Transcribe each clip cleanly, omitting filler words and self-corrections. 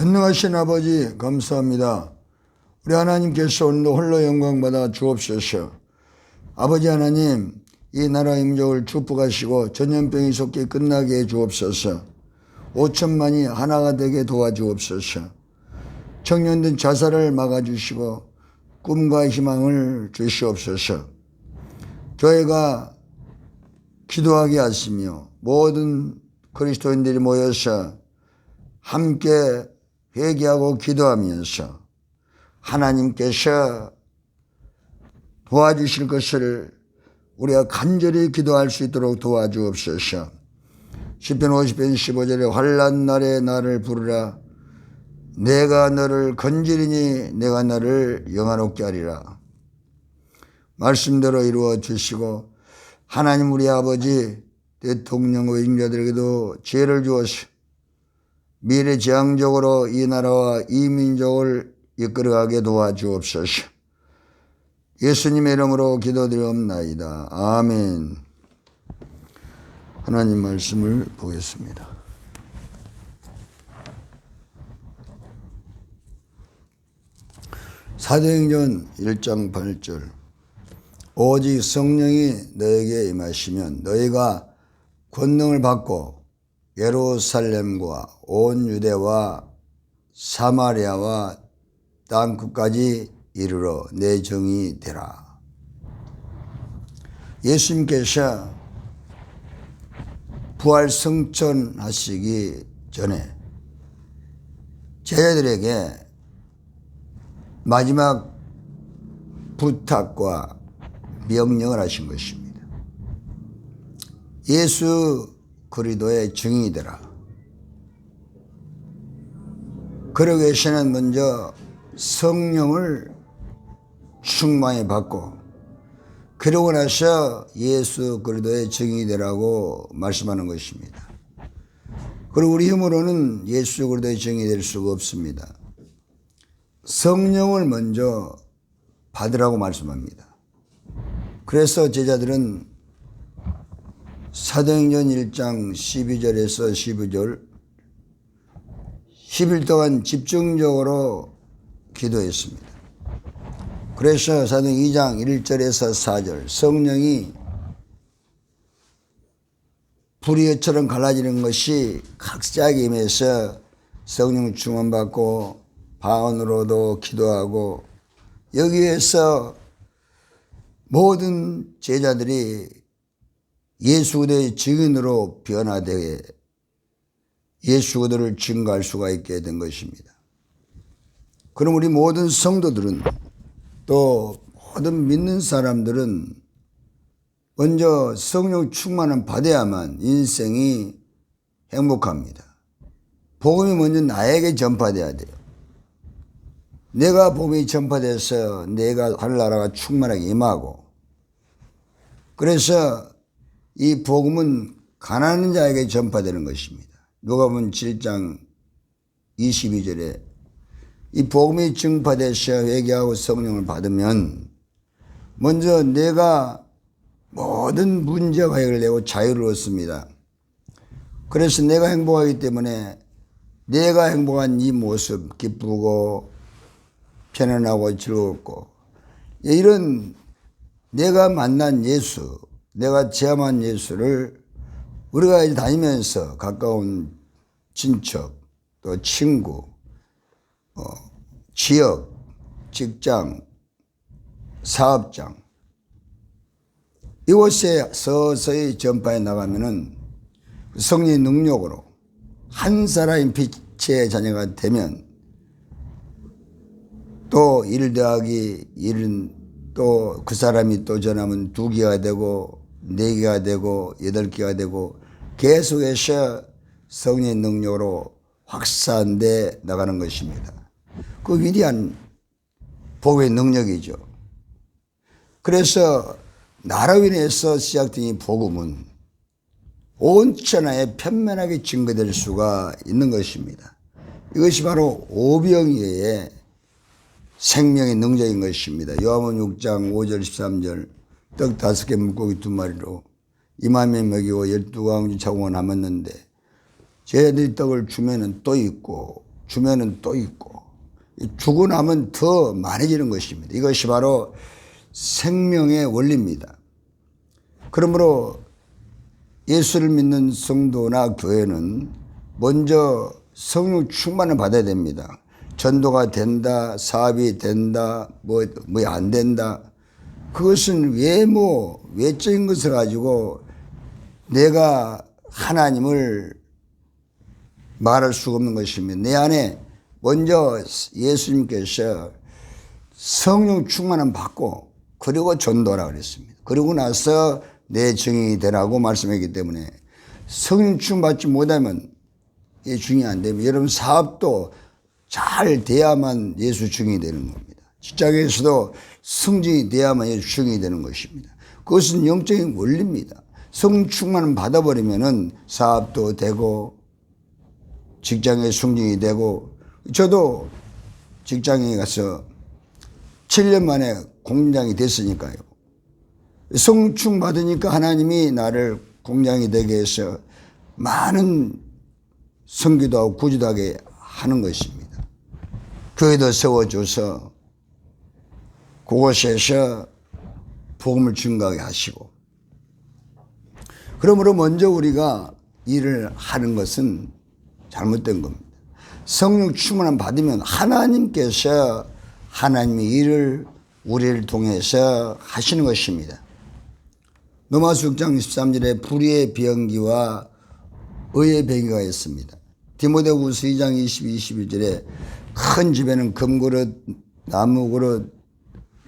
전능하신 아버지 감사합니다. 우리 하나님께서 오늘도 홀로 영광받아 주옵소서. 아버지 하나님, 이 나라 임종을 축복하시고 전염병이 속히 끝나게 해 주옵소서. 5천만이 하나가 되게 도와주옵소서. 청년들 자살을 막아주시고 꿈과 희망을 주시옵소서. 교회가 기도하게 하시며 모든 그리스도인들이 모여서 함께 회개하고 기도하면서 하나님께서 도와주실 것을 우리가 간절히 기도할 수 있도록 도와주옵소서. 시편 50편 15절에 환난 날에 나를 부르라. 내가 너를 건지리니 내가 너를 영화롭게 하리라. 말씀대로 이루어 주시고 하나님 우리 아버지 대통령 의인자들에게도 지혜를 주어서 미래지향적으로 이 나라와 이 민족을 이끌어가게 도와주옵소서. 예수님의 이름으로 기도드리옵나이다. 아멘. 하나님 말씀을 보겠습니다. 사도행전 1장 8절 오직 성령이 너에게 임하시면 너희가 권능을 받고 예루살렘과 온 유대와 사마리아와 땅끝까지 이르러 내 정이 되라. 예수님께서 부활 승천하시기 전에 제자들에게 마지막 부탁과 명령을 하신 것입니다. 예수 그리스도의 증인이 되라. 그러기 위해서는 먼저 성령을 충만히 받고 그러고 나서 예수 그리스도의 증인이 되라고 말씀하는 것입니다. 그리고 우리 힘으로는 예수 그리스도의 증인이 될 수가 없습니다. 성령을 먼저 받으라고 말씀합니다. 그래서 제자들은 사도행전 1장 12절에서 12절 10일 동안 집중적으로 기도했습니다. 그래서 사도행전 2장 1절에서 4절 성령이 불의처럼 갈라지는 것이 각자에게 임해서 성령 충만받고 방언으로도 기도하고 여기에서 모든 제자들이 예수 그리스도의 증인으로 변화되게 예수 그리스도를 증거할 수가 있게 된 것입니다. 그럼 우리 모든 성도들은 또 모든 믿는 사람들은 먼저 성령 충만을 받아야만 인생이 행복합니다. 복음이 먼저 나에게 전파돼야 돼요. 내가 복음이 전파돼서 내가 하늘나라가 충만하게 임하고 그래서 이 복음은 가난한 자에게 전파되는 것입니다. 누가복음 7장 22절에 이 복음이 증파돼서 회개하고 성령을 받으면 먼저 내가 모든 문제가 해결되고 자유를 얻습니다. 그래서 내가 행복하기 때문에 내가 행복한 이 모습 기쁘고 편안하고 즐겁고 이런 내가 만난 예수 내가 체험한 예수를 우리가 이제 다니면서 가까운 친척 또 친구 지역 직장 사업장 이곳에 서서히 전파해 나가면은 성령의 능력으로 한 사람이 빛의 자녀가 되면 또 1 더하기 1은 또 그 사람이 또 전하면 2개가 되고 4개가 되고 8개가 되고 계속해서 성령의 능력으로 확산돼 나가는 것입니다. 그 위대한 복음의 능력이죠. 그래서 나로 인해서 시작된 이 복음은 온 천하에 편면하게 증거될 수가 있는 것입니다. 이것이 바로 오병이어의 생명의 능력인 것입니다. 요한복음 6장 5절 13절 떡 5개 물고기 2마리로 2만명 먹이고 12광지 차고 남았는데 쟤들이 떡을 주면은 또 있고 주면은 또 있고 주고 나면 더 많아지는 것입니다. 이것이 바로 생명의 원리입니다. 그러므로 예수를 믿는 성도나 교회는 먼저 성령 충만을 받아야 됩니다. 전도가 된다, 사업이 된다, 뭐 안 된다. 그것은 외적인 것을 가지고 내가 하나님을 말할 수가 없는 것입니다. 내 안에 먼저 예수님께서 성령 충만을 받고 그리고 전도라 그랬습니다. 그러고 나서 내 증인이 되라고 말씀했기 때문에 성령 충만 받지 못하면 이 증인이 안 되면 여러분 사업도 잘 돼야만 예수 증인이 되는 겁니다. 직장에서도 성증이 돼야만 예수 증인이 되는 것입니다. 그것은 영적인 원리입니다. 성령 충만을 받아버리면은 사업도 되고 직장에 승진이 되고 저도 직장에 가서 7년 만에 공장이 됐으니까요. 성충 받으니까 하나님이 나를 공장이 되게 해서 많은 선교도 하고 구제도 하게 하는 것입니다. 교회도 세워줘서 그곳에서 복음을 증거하게 하시고 그러므로 먼저 우리가 일을 하는 것은 잘못된 겁니다. 성령 충만을 받으면 하나님께서 하나님의 일을 우리를 통해서 하시는 것입니다. 로마서 6장 13절에 불의의 병기와 의의 병기가 있습니다. 디모데후서 2장 20, 21절에 큰 집에는 금그릇, 나무그릇,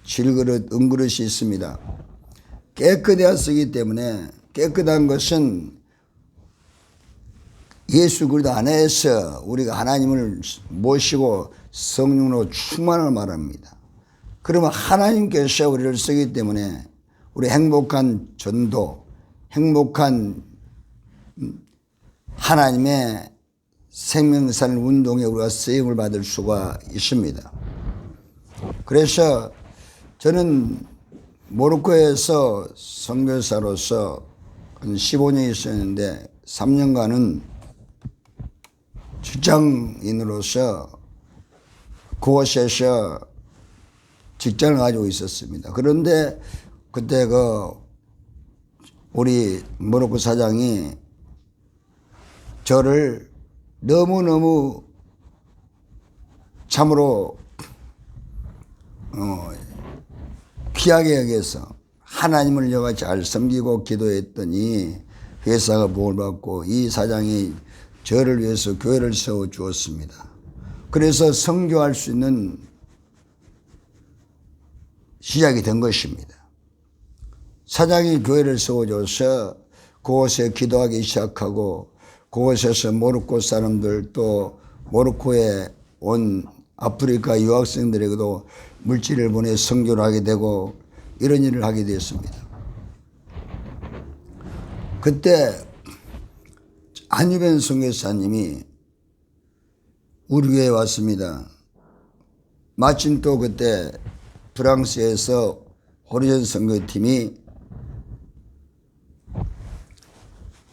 질그릇, 은그릇이 있습니다. 깨끗해야 쓰기 때문에 깨끗한 것은 예수 그리스도 안에서 우리가 하나님을 모시고 성령으로 충만을 말합니다. 그러면 하나님께서 우리를 쓰기 때문에 우리 행복한 전도, 행복한 하나님의 생명살 운동에 우리가 쓰임을 받을 수가 있습니다. 그래서 저는 모로코에서 선교사로서 한 15년 있었는데 3년간은 직장인으로서 그곳에서 직장을 가지고 있었습니다. 그런데 그때 우리 모로코 사장이 저를 너무너무 참으로 귀하게 여겨서 하나님을 여가 잘 섬기고 기도했더니 회사가 복을 받고 이 사장이 저를 위해서 교회를 세워 주었습니다. 그래서 선교할 수 있는 시작이 된 것입니다. 사장이 교회를 세워줘서 그곳에 기도하기 시작하고 그곳에서 모로코 사람들 또 모로코에 온 아프리카 유학생들에게도 물질을 보내 선교를 하게 되고 이런 일을 하게 되었습니다. 그때 안유변 선교사님이 우리 교회에 왔습니다. 마침 또 그때 프랑스에서 호리존 선교팀이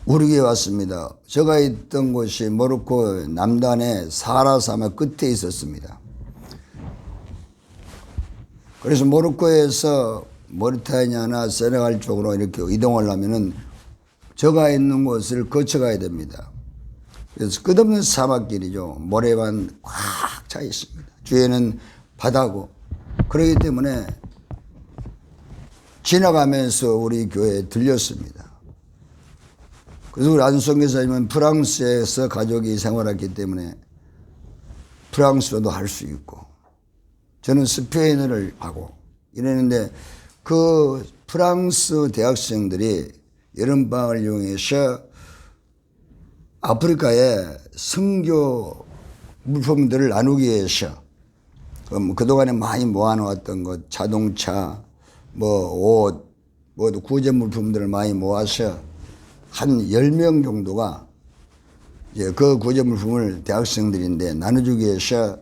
우리 교회에 왔습니다. 제가 있던 곳이 모로코 남단의 사하라 사막 끝에 있었습니다. 그래서 모로코에서 모리타니아나 세네갈 쪽으로 이렇게 이동을 하면은 제가 있는 곳을 거쳐가야 됩니다. 그래서 끝없는 사막길이죠. 모래만 꽉 차 있습니다. 주위에는 바다고. 그렇기 때문에 지나가면서 우리 교회에 들렸습니다. 그래서 우리 안성교사님은 프랑스에서 가족이 생활했기 때문에 프랑스어도 할 수 있고 저는 스페인어를 하고 이랬는데 그 프랑스 대학생들이 여름방학을 이용해서 아프리카에 선교 물품들을 나누기 위해서 그동안에 많이 모아놓았던 것, 자동차, 옷, 구제 물품들을 많이 모아서 한 10명 정도가 이제 그 구제 물품을 대학생들인데 나눠주기 위해서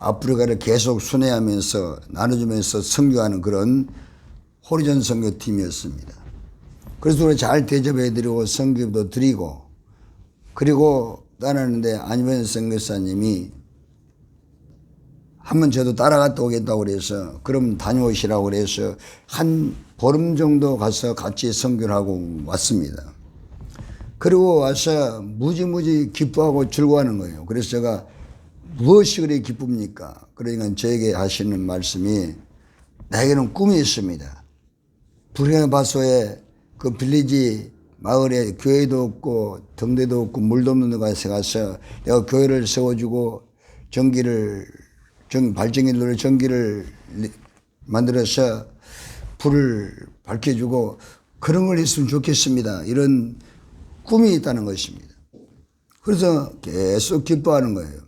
아프리카를 계속 순회하면서 나눠주면서 선교하는 그런 호리존 선교팀이었습니다. 그래서 우리 잘 대접해드리고 선교도 드리고 그리고 떠나는데 안유변 선교사님이 한번 저도 따라갔다 오겠다고 그래서 그럼 다녀오시라고 그래서 한 보름 정도 가서 같이 선교를 하고 왔습니다. 그리고 와서 무지무지 기뻐하고 즐거워하는 거예요. 그래서 제가 무엇이 그리 기쁩니까? 그러니까 저에게 하시는 말씀이 나에게는 꿈이 있습니다. 부르키나파소에 그 빌리지 마을에 교회도 없고 등대도 없고 물도 없는 데 가서 내가 교회를 세워주고 발전기로 전기를 만들어서 불을 밝혀주고 그런 걸 했으면 좋겠습니다. 이런 꿈이 있다는 것입니다. 그래서 계속 기뻐하는 거예요.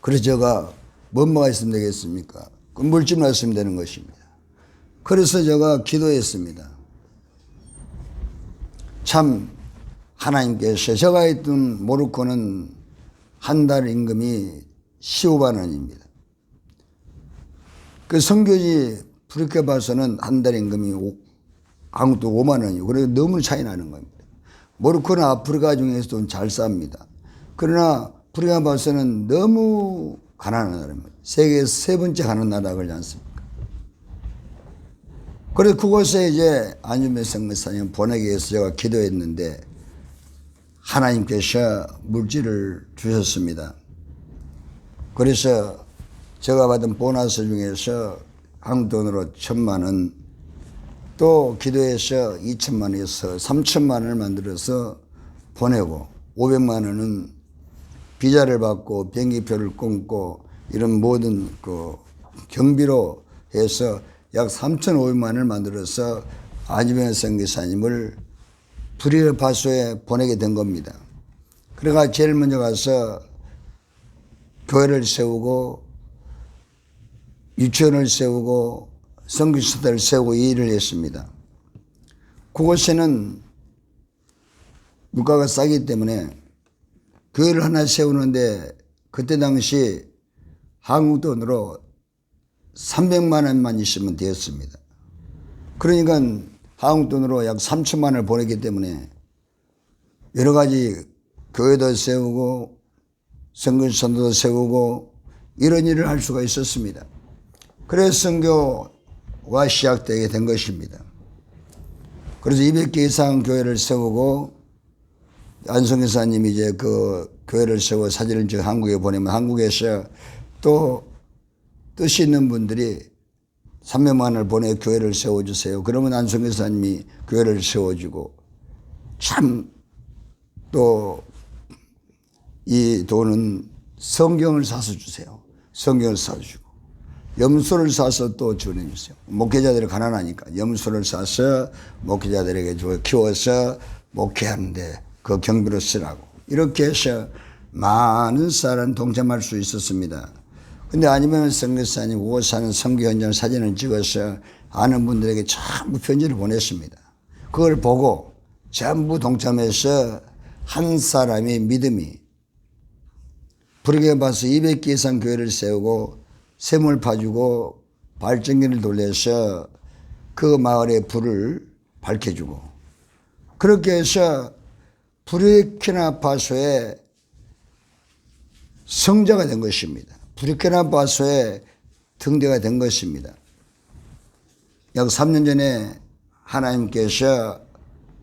그래서 제가 뭐가 있으면 되겠습니까? 그 물질 말씀이 되는 것입니다. 그래서 제가 기도했습니다. 참 하나님께서 제가 있던 모로코는 한 달 임금이 15만 원입니다. 그 선교지 부르키나파소는 한 달 임금이 한국도 5만 원이고 그래서 너무 차이 나는 겁니다. 모로코는 아프리카 중에서도 좀 잘 삽니다. 그러나 부르키나파소는 너무 가난한 나라입니다. 세계에서 세 번째 가난한 나라가 그러지 않습니까? 그래서 그곳에 이제 안준배 선교사님 보내기 위해서 제가 기도했는데 하나님께서 물질을 주셨습니다. 그래서 제가 받은 보너스 중에서 한국 돈으로 1,000만 원, 또 기도해서 2,000만 원에서 3,000만 원을 만들어서 보내고 500만 원은 비자를 받고 비행기표를 끊고 이런 모든 그 경비로 해서 약 3,500만 원을 만들어서 안준배 선교사님을 부르키나파소에 보내게 된 겁니다. 그래가 제일 먼저 가서 교회를 세우고 유치원을 세우고 선교사들을 세우고 이 일을 했습니다. 그곳에는 물가가 싸기 때문에 교회를 하나 세우는데 그때 당시 한국 돈으로 300만 원만 있으면 되었습니다. 그러니까 한국 돈으로 약 3천만 원을 보냈기 때문에 여러 가지 교회도 세우고 선교사도 세우고 이런 일을 할 수가 있었습니다. 그래서 선교가 시작되게 된 것입니다. 그래서 200개 이상 교회를 세우고 안성교사님이 이제 그 교회를 세워 사진을 저 한국에 보내면 한국에서 또 뜻이 있는 분들이 300만 원을 보내 교회를 세워주세요. 그러면 안성교사님이 교회를 세워주고 참 또 이 돈은 성경을 사서 주세요. 성경을 사주고 염소를 사서 또 주내주세요. 목회자들이 가난하니까 염소를 사서 목회자들에게 키워서 목회하는데 그 경비로 쓰라고 이렇게 해서 많은 사람 동참할 수 있었습니다. 근데 아니면 선교사님 그곳 사는 선교 현장 사진을 찍어서 아는 분들에게 전부 편지를 보냈습니다. 그걸 보고 전부 동참해서 한 사람의 믿음이 부르키나파소 200개 이상 교회를 세우고 샘을 파주고 발전기를 돌려서 그 마을의 불을 밝혀주고 그렇게 해서 부르키나파소의 성자가 된 것입니다. 부르키나파소의 등대가 된 것입니다. 약 3년 전에 하나님께서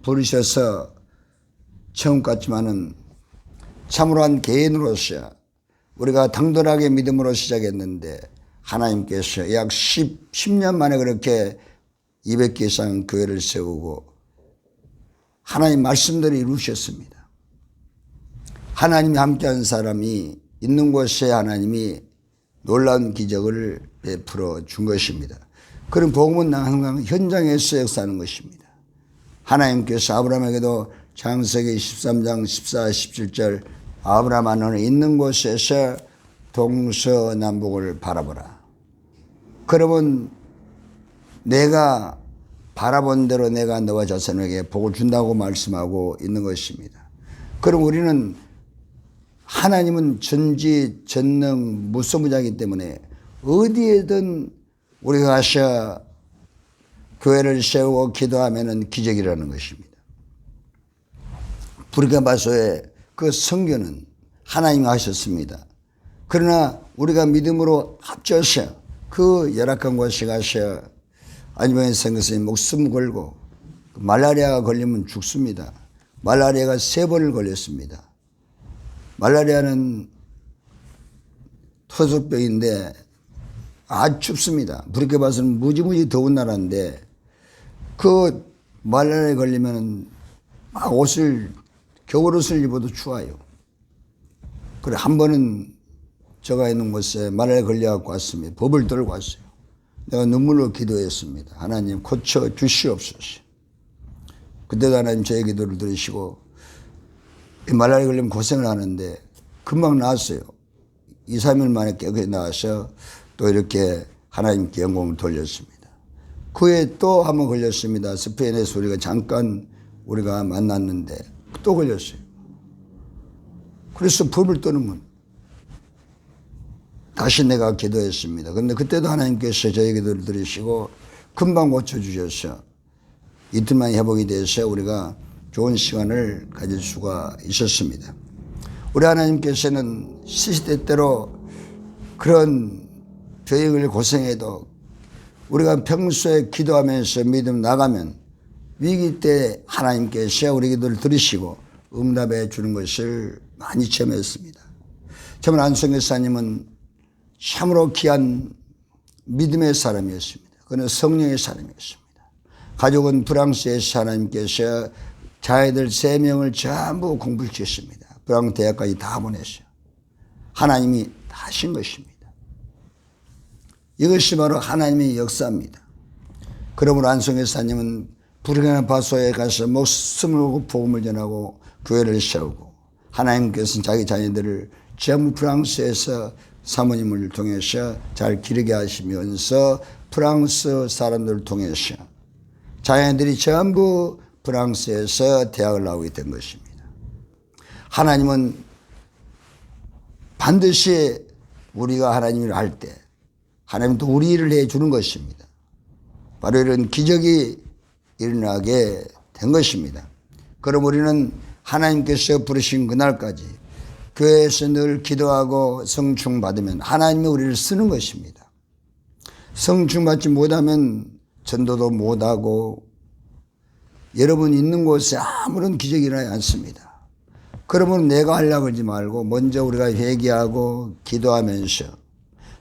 부르셔서 처음 같지만은 참으로 한 개인으로서 우리가 당돌하게 믿음으로 시작했는데 하나님께서 약 10년 만에 그렇게 200개 이상 교회를 세우고 하나님 말씀대로 이루셨습니다. 하나님이 함께한 사람이 있는 곳에 하나님이 놀라운 기적을 베풀어 준 것입니다. 그런 복음은 항상 현장에서 역사하는 것입니다. 하나님께서 아브라함에게도 창세기 13장 14, 17절 아브라함아 너는 있는 곳에서 동서남북을 바라보라. 그러면 내가 바라본 대로 내가 너와 자손에게 복을 준다고 말씀하고 있는 것입니다. 그럼 우리는 하나님은 전지전능 무소부자이기 때문에 어디에든 우리가 가서 교회를 세우고 기도하면 기적이라는 것입니다. 부르키나파소의 그 선교는 하나님이 하셨습니다. 그러나 우리가 믿음으로 합쳐서 그 열악한 곳에 가서 안지봉 선교사님 목숨 걸고 말라리아가 걸리면 죽습니다. 말라리아가 3번을 걸렸습니다. 말라리아는 토속병인데 아주 춥습니다. 부르게 봐서는 무지무지 더운 나라인데 그 말라리아에 걸리면 막 겨울옷을 입어도 추워요. 그래 한 번은 제가 있는 곳에 말라리아에 걸려갖고 왔습니다. 법을 들고 왔어요. 내가 눈물로 기도했습니다. 하나님 고쳐 주시옵소서. 그때도 하나님 저의 기도를 들으시고 말라리아에 걸리면 고생을 하는데 금방 나았어요. 2, 3일 만에 깨끗이 나와서 또 이렇게 하나님께 영광을 돌렸습니다. 그 후에 또 한 번 걸렸습니다. 스페인에서 우리가 잠깐 우리가 만났는데 또 걸렸어요. 그래서 불을 떠는 다시 내가 기도했습니다. 그런데 그때도 하나님께서 저희 기도를 들으시고 금방 고쳐주셔서 이틀 만에 회복이 돼서 우리가 좋은 시간을 가질 수가 있었습니다. 우리 하나님께서는 시시때때로 그런 죄인을 고생해도 우리가 평소에 기도하면서 믿음 나가면 위기 때 하나님께서 우리 기도를 들으시고 응답해 주는 것을 많이 체험했습니다. 정말 안성 교사님은 참으로 귀한 믿음의 사람이었습니다. 그는 성령의 사람이었습니다. 가족은 프랑스에서 하나님께서 자녀들 3명을 전부 공부시켰습니다. 프랑스 대학까지 다 보냈어요. 하나님이 다 하신 것입니다. 이것이 바로 하나님의 역사입니다. 그러므로 안성 교사님은 부르키나파소에 가서 목숨을 걸고 복음을 전하고 교회를 세우고 하나님께서는 자기 자녀들을 전부 프랑스에서 사모님을 통해서 잘 기르게 하시면서 프랑스 사람들을 통해서 자녀들이 전부 프랑스에서 대학을 나오게 된 것입니다. 하나님은 반드시 우리가 하나님을 할 때 하나님은 또 우리 일을 해주는 것입니다. 바로 이런 기적이 일어나게 된 것입니다. 그럼 우리는 하나님께서 부르신 그날까지 교회에서 늘 기도하고 성충 받으면 하나님이 우리를 쓰는 것입니다. 성충 받지 못하면 전도도 못하고 여러분 있는 곳에 아무런 기적이 일어나지 않습니다. 그러면 내가 하려고 하지 말고 먼저 우리가 회개하고 기도하면서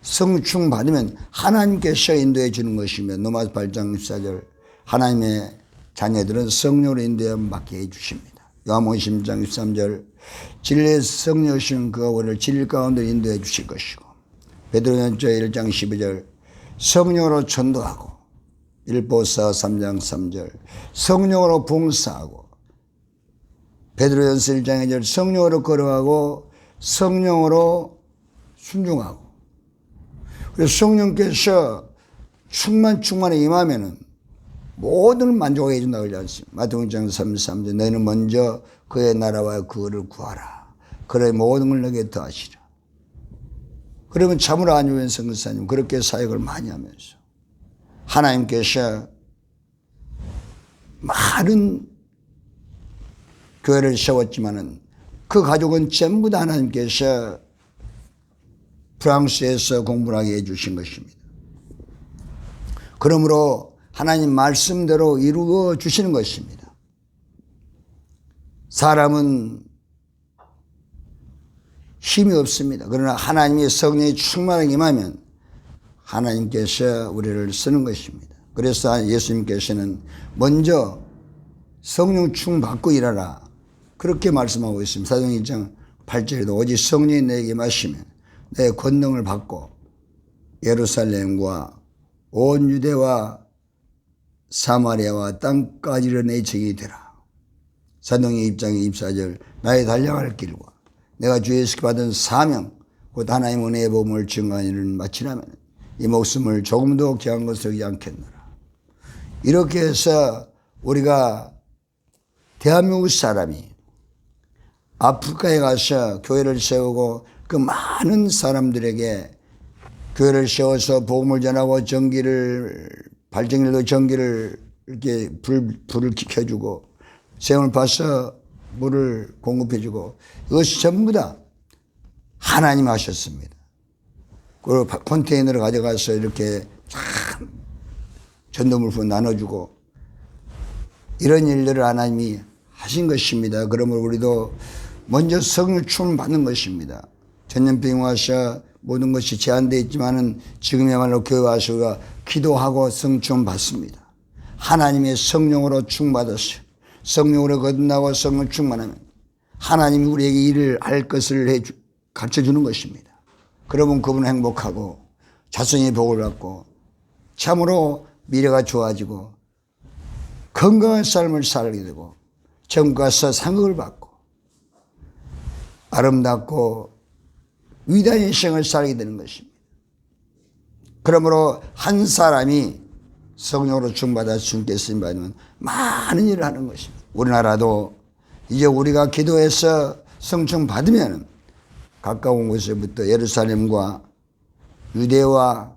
성충 받으면 하나님께서 인도해 주는 것이며 로마서 8장 14절 하나님의 자녀들은 성령으로 인도해 맡게 해 주십니다. 요한복음 10장 13절 진리의 성령이신 그가 우리를 진리 가운데 인도해 주실 것이고 베드로전서 1장 12절 성령으로 전도하고 일보사 3장 3절 성령으로 봉사하고 베드로전서 1장 2절 성령으로 걸어가고 성령으로 순종하고 그래서 성령께서 충만에 임하면은 모든 만족하게 해준다고 그러지 않습니까? 마태복음 1장 33절 너희는 먼저 그의 나라와 그를 구하라. 그래 모든 걸 너에게 더하시라. 그러면 참으로 안유현 선교사님 그렇게 사역을 많이 하면서 하나님께서 많은 교회를 세웠지만은 그 가족은 전부 다 하나님께서 프랑스에서 공부를 하게 해주신 것입니다. 그러므로 하나님 말씀대로 이루어 주시는 것입니다. 사람은 힘이 없습니다. 그러나 하나님의 성령이 충만하게 임하면 하나님께서 우리를 쓰는 것입니다. 그래서 예수님께서는 먼저 성령 충 받고 일하라 그렇게 말씀하고 있습니다. 사도행전 1장 8절에도 오직 성령이 내게 임하시면 내 권능을 받고 예루살렘과 온 유대와 사마리아와 땅까지를 내 증인이 되라. 사도행전 1장 24절 나의 달려갈 길과 내가 주 예수께 받은 사명 곧 하나님 은혜의 복음을 증거하는 일을 마치라면 이 목숨을 조금도 귀한 것으로 여기지 않겠노라. 이렇게 해서 우리가 대한민국 사람이 아프리카에 가서 교회를 세우고 그 많은 사람들에게 교회를 세워서 복음을 전하고 발전기로 전기를 이렇게 불을 켜주고 세움을 봐서 물을 공급해주고 이것이 전부 다 하나님 하셨습니다. 그 컨테이너를 가져가서 이렇게 참 전도물품 나눠주고 이런 일들을 하나님이 하신 것입니다. 그러므로 우리도 먼저 성령 충만 받는 것입니다. 전염병이 와서 모든 것이 제한되어 있지만은 지금이야말로 교회 와서 기도하고 성령 충만 받습니다. 하나님의 성령으로 충만받았어요. 성령으로 거듭나고 성령 충만하면 하나님이 우리에게 일을 할 것을 가르쳐주는 것입니다. 그러면 그분은 행복하고 자손이 복을 받고 참으로 미래가 좋아지고 건강한 삶을 살게 되고 천국 가서 상급을 받고 아름답고 위대한 인생을 살게 되는 것입니다. 그러므로 한 사람이 성령으로 충만받아 주님께 쓰임받으면 많은 일을 하는 것입니다. 우리나라도 이제 우리가 기도해서 성령 받으면 가까운 곳에부터 예루살렘과 유대와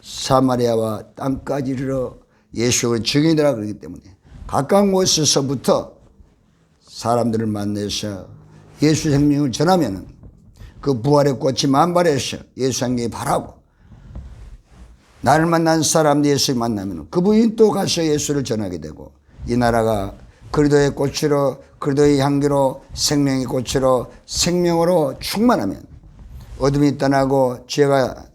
사마리아와 땅까지 이르러 예수의 증인이라 그러기 때문에 가까운 곳에서부터 사람들을 만나서 예수 생명을 전하면 그 부활의 꽃이 만발해서 예수 향기에 바라고 나를 만난 사람들 예수를 만나면 그분이 또 가서 예수를 전하게 되고 이 나라가 그리스도의 꽃으로 그리스도의 향기로 생명의 꽃으로 생명으로 충만하면 어둠이 떠나고 죄가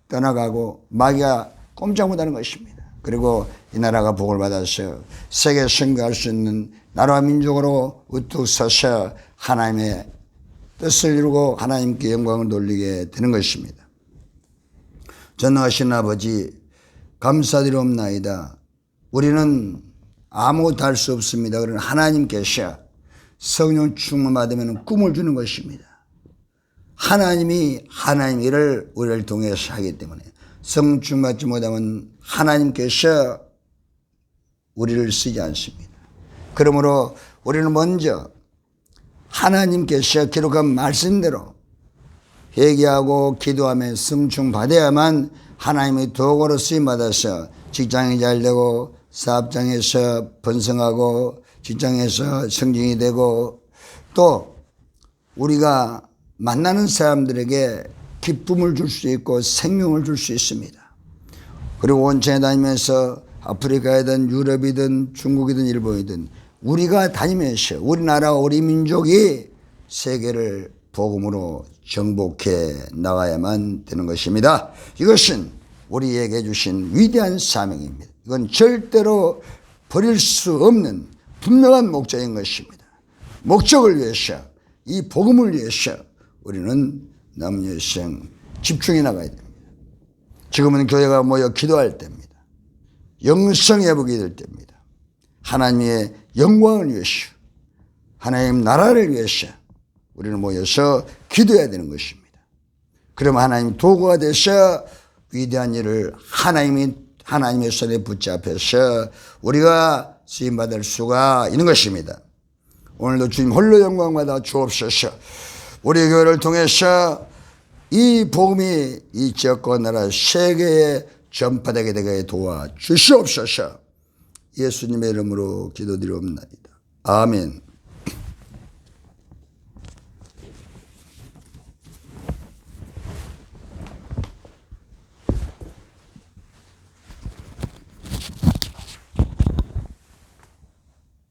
떠나가고 마귀가 꼼짝 못하는 것입니다. 그리고 이 나라가 복을 받아서 세계 선교할 수 있는 나라와 민족으로 우뚝 서서 하나님의 뜻을 이루고 하나님께 영광을 돌리게 되는 것입니다. 전능하신 아버지 감사드리옵나이다. 우리는 아무것도 할 수 없습니다. 그러나 하나님께서 성령 충만 받으면 꿈을 주는 것입니다. 하나님이 하나님 일을 우리를 통해서 하기 때문에 성령 충만 받지 못하면 하나님께서 우리를 쓰지 않습니다. 그러므로 우리는 먼저 하나님께서 기록한 말씀대로 회개하고 기도하며 성충 받아야만 하나님의 도구로 쓰임받아서 직장이 잘되고 사업장에서 번성하고 직장에서 성장이 되고 또 우리가 만나는 사람들에게 기쁨을 줄 수 있고 생명을 줄 수 있습니다. 그리고 온천에 다니면서 아프리카이든 유럽이든 중국이든 일본이든 우리가 다니면서 우리나라 우리 민족이 세계를 복음으로 정복해 나가야만 되는 것입니다. 이것은 우리에게 주신 위대한 사명입니다. 이건 절대로 버릴 수 없는 분명한 목적인 것입니다. 목적을 위해서 이 복음을 위해서 우리는 남은 일생 집중해 나가야 됩니다. 지금은 교회가 모여 기도할 때입니다. 영성회복이 될 때입니다. 하나님의 영광을 위해서 하나님 나라를 위해서 우리는 모여서 기도해야 되는 것입니다. 그러면 하나님 도구가 되셔 위대한 일을 하나님의 손에 붙잡혀서 우리가 쓰임받을 수가 있는 것입니다. 오늘도 주님 홀로 영광받아 주옵소서. 우리 교회를 통해서 이 복음이 이 지역과 나라 세계에 전파되게 되게 도와주시옵소서. 예수님의 이름으로 기도드리옵나이다. 아멘.